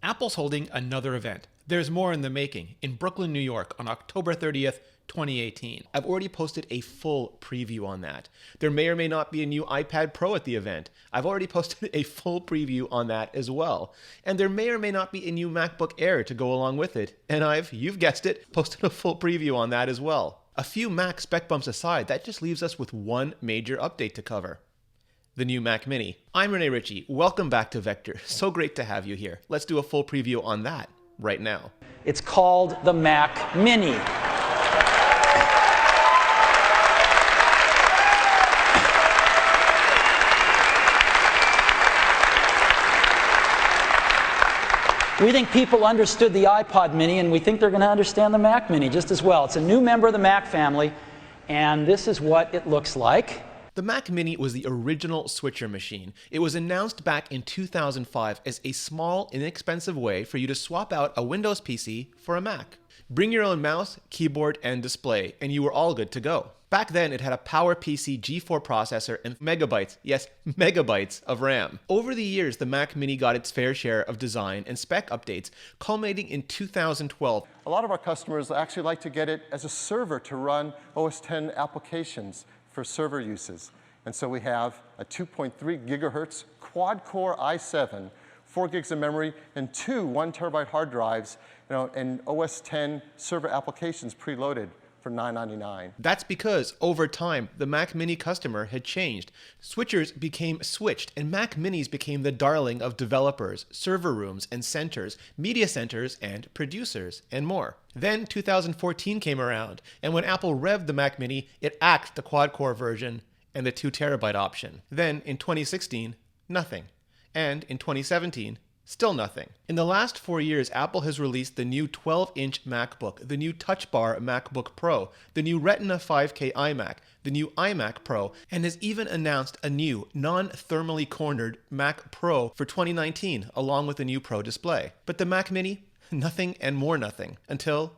Apple's holding another event. There's more in the making in Brooklyn, New York on October 30th, 2018. I've already posted a full preview on that. There may or may not be a new iPad Pro at the event. I've already posted a full preview on that as well. And there may or may not be a new MacBook Air to go along with it. And you've guessed it, posted a full preview on that as well. A few Mac spec bumps aside, that just leaves us with one major update to cover. The new Mac Mini. I'm Rene Ritchie. Welcome back to Vector. So great to have you here. Let's do a full preview on that right now. It's called the Mac Mini. We think people understood the iPod Mini, and we think they're going to understand the Mac Mini just as well. It's a new member of the Mac family, and this is what it looks like. The Mac Mini was the original switcher machine. It was announced back in 2005 as a small, inexpensive way for you to swap out a Windows PC for a Mac. Bring your own mouse, keyboard, and display, and you were all good to go. Back then, it had a PowerPC G4 processor and megabytes, yes, megabytes of RAM. Over the years, the Mac Mini got its fair share of design and spec updates, culminating in 2012. A lot of our customers actually like to get it as a server to run OS X applications for server uses. And so we have a 2.3 gigahertz quad-core i7, 4 gigs of memory, and two 1 terabyte hard drives, and OS X server applications preloaded for $9.99. That's because, over time, the Mac Mini customer had changed. Switchers became switched, and Mac Minis became the darling of developers, server rooms and centers, media centers and producers, and more. Then 2014 came around, and when Apple revved the Mac Mini, it axed the quad-core version and the 2 terabyte option. Then, in 2016, nothing. And in 2017, still nothing. In the last 4 years, Apple has released the new 12-inch MacBook, the new Touch Bar MacBook Pro, the new Retina 5K iMac, the new iMac Pro, and has even announced a new, non-thermally cornered Mac Pro for 2019, along with a new Pro display. But the Mac Mini? Nothing and more nothing. Until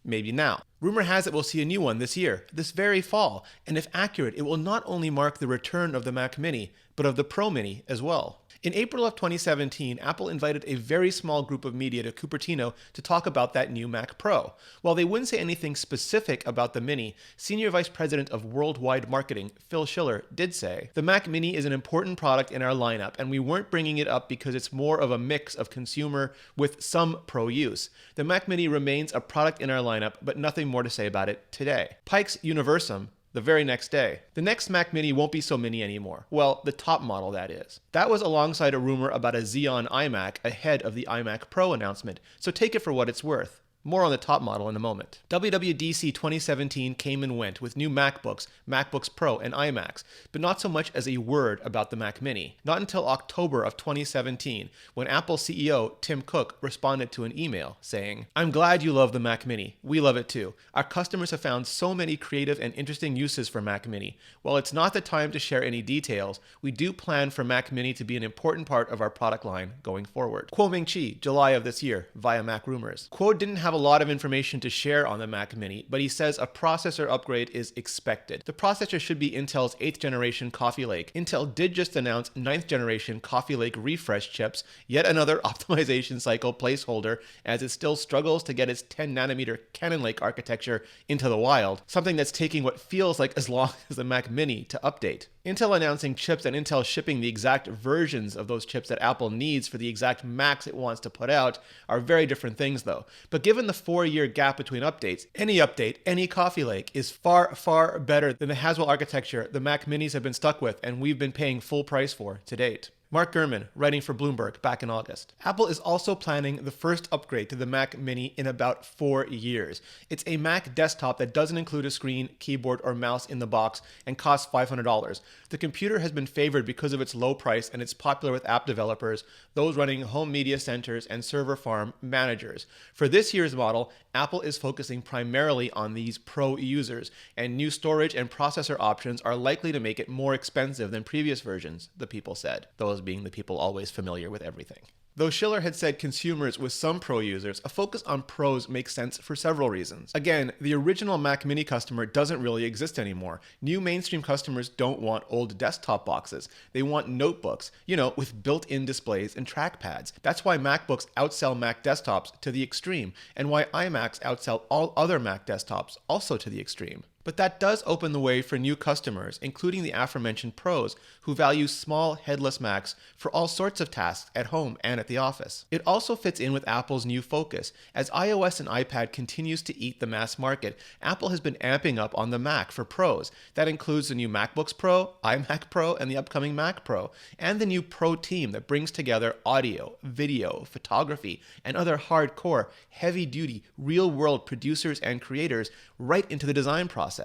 maybe now. Rumor has it we'll see a new one this year, this very fall, and if accurate, it will not only mark the return of the Mac Mini, but of the Pro Mini as well. In April of 2017, Apple invited a very small group of media to Cupertino to talk about that new Mac Pro. While they wouldn't say anything specific about the Mini, Senior Vice President of Worldwide Marketing, Phil Schiller, did say, "The Mac Mini is an important product in our lineup, and we weren't bringing it up because it's more of a mix of consumer with some pro use. The Mac Mini remains a product in our lineup, but nothing more to say about it today." Pike's Universum, the very next day, "The next Mac Mini won't be so mini anymore." Well, the top model, that is. That was alongside a rumor about a Xeon iMac ahead of the iMac Pro announcement, so take it for what it's worth. More on the top model in a moment. WWDC 2017 came and went with new MacBooks, MacBooks Pro, and iMacs, but not so much as a word about the Mac Mini. Not until October of 2017, when Apple CEO Tim Cook responded to an email saying, "I'm glad you love the Mac Mini. We love it too. Our customers have found so many creative and interesting uses for Mac Mini. While it's not the time to share any details, we do plan for Mac Mini to be an important part of our product line going forward." Kuo Ming-Chi, July of this year, via Mac Rumors. Kuo didn't have a lot of information to share on the Mac Mini, but he says a processor upgrade is expected. The processor should be Intel's 8th generation Coffee Lake. Intel did just announce 9th generation Coffee Lake refresh chips, yet another optimization cycle placeholder, as it still struggles to get its 10 nanometer Cannon Lake architecture into the wild, something that's taking what feels like as long as the Mac Mini to update. Intel announcing chips and Intel shipping the exact versions of those chips that Apple needs for the exact Macs it wants to put out are very different things though. But given the 4-year gap between updates, any update, any Coffee Lake is far, far better than the Haswell architecture the Mac Minis have been stuck with and we've been paying full price for to date. Mark Gurman, writing for Bloomberg back in August. Apple is also planning the first upgrade to the Mac Mini in about 4 years. It's a Mac desktop that doesn't include a screen, keyboard, or mouse in the box and costs $500. The computer has been favored because of its low price and it's popular with app developers, those running home media centers, and server farm managers. For this year's model, Apple is focusing primarily on these pro users, and new storage and processor options are likely to make it more expensive than previous versions, the people said. Those being the people always familiar with everything. Though Schiller had said consumers with some Pro users, a focus on Pros makes sense for several reasons. Again, the original Mac Mini customer doesn't really exist anymore. New mainstream customers don't want old desktop boxes. They want notebooks, with built-in displays and trackpads. That's why MacBooks outsell Mac desktops to the extreme, and why iMacs outsell all other Mac desktops also to the extreme. But that does open the way for new customers, including the aforementioned pros, who value small, headless Macs for all sorts of tasks at home and at the office. It also fits in with Apple's new focus. As iOS and iPad continues to eat the mass market, Apple has been amping up on the Mac for pros. That includes the new MacBooks Pro, iMac Pro, and the upcoming Mac Pro, and the new Pro team that brings together audio, video, photography, and other hardcore, heavy-duty, real-world producers and creators right into the design process.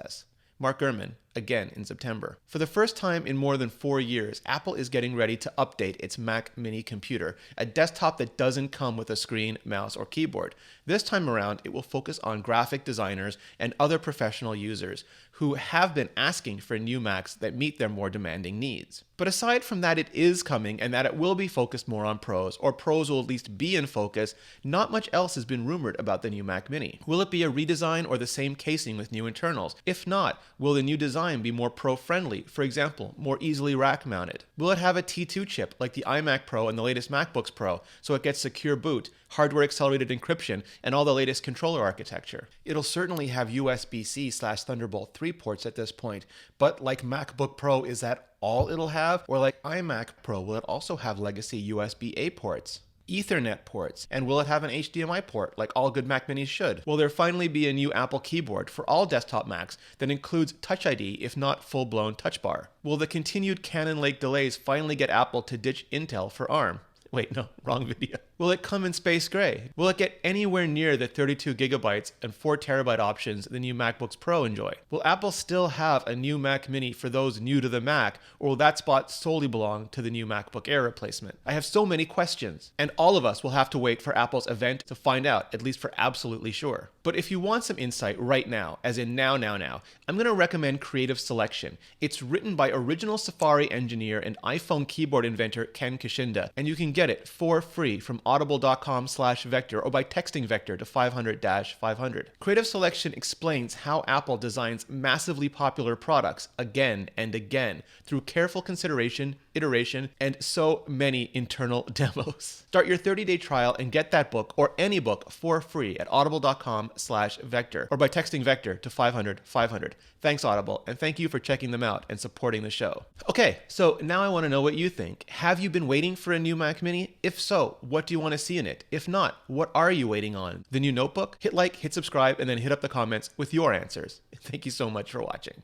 Mark Gurman, again in September. For the first time in more than 4 years, Apple is getting ready to update its Mac Mini computer, a desktop that doesn't come with a screen, mouse, or keyboard. This time around, it will focus on graphic designers and other professional users who have been asking for new Macs that meet their more demanding needs. But aside from that, it is coming and that it will be focused more on pros, or pros will at least be in focus, not much else has been rumored about the new Mac Mini. Will it be a redesign or the same casing with new internals? If not, will the new design be more pro-friendly, for example, more easily rack-mounted? Will it have a T2 chip like the iMac Pro and the latest MacBooks Pro, so it gets secure boot, hardware-accelerated encryption, and all the latest controller architecture? It'll certainly have USB-C/Thunderbolt 3 ports at this point, but like MacBook Pro, is that all it'll have? Or like iMac Pro, will it also have legacy USB-A ports, Ethernet ports, and will it have an HDMI port like all good Mac Minis should? Will there finally be a new Apple keyboard for all desktop Macs that includes Touch ID if not full-blown Touch Bar? Will the continued Cannon Lake delays finally get Apple to ditch Intel for ARM? Wait, no, wrong video. Will it come in space gray? Will it get anywhere near the 32 gigabytes and 4 terabyte options the new MacBooks Pro enjoy? Will Apple still have a new Mac Mini for those new to the Mac, or will that spot solely belong to the new MacBook Air replacement? I have so many questions, and all of us will have to wait for Apple's event to find out, at least for absolutely sure. But if you want some insight right now, as in now, I'm going to recommend Creative Selection. It's written by original Safari engineer and iPhone keyboard inventor Ken Kishinda, and you can get it for free from audible.com/vector or by texting Vector to 500-500. Creative Selection explains how Apple designs massively popular products again and again through careful consideration, iteration, and so many internal demos. Start your 30-day trial and get that book or any book for free at audible.com/vector or by texting Vector to 500-500. Thanks, Audible, and thank you for checking them out and supporting the show. Okay, so now I want to know what you think. Have you been waiting for a new Mac Mini? If so, what do you want to see in it? If not, what are you waiting on? The new notebook? Hit like, hit subscribe, and then hit up the comments with your answers. Thank you so much for watching.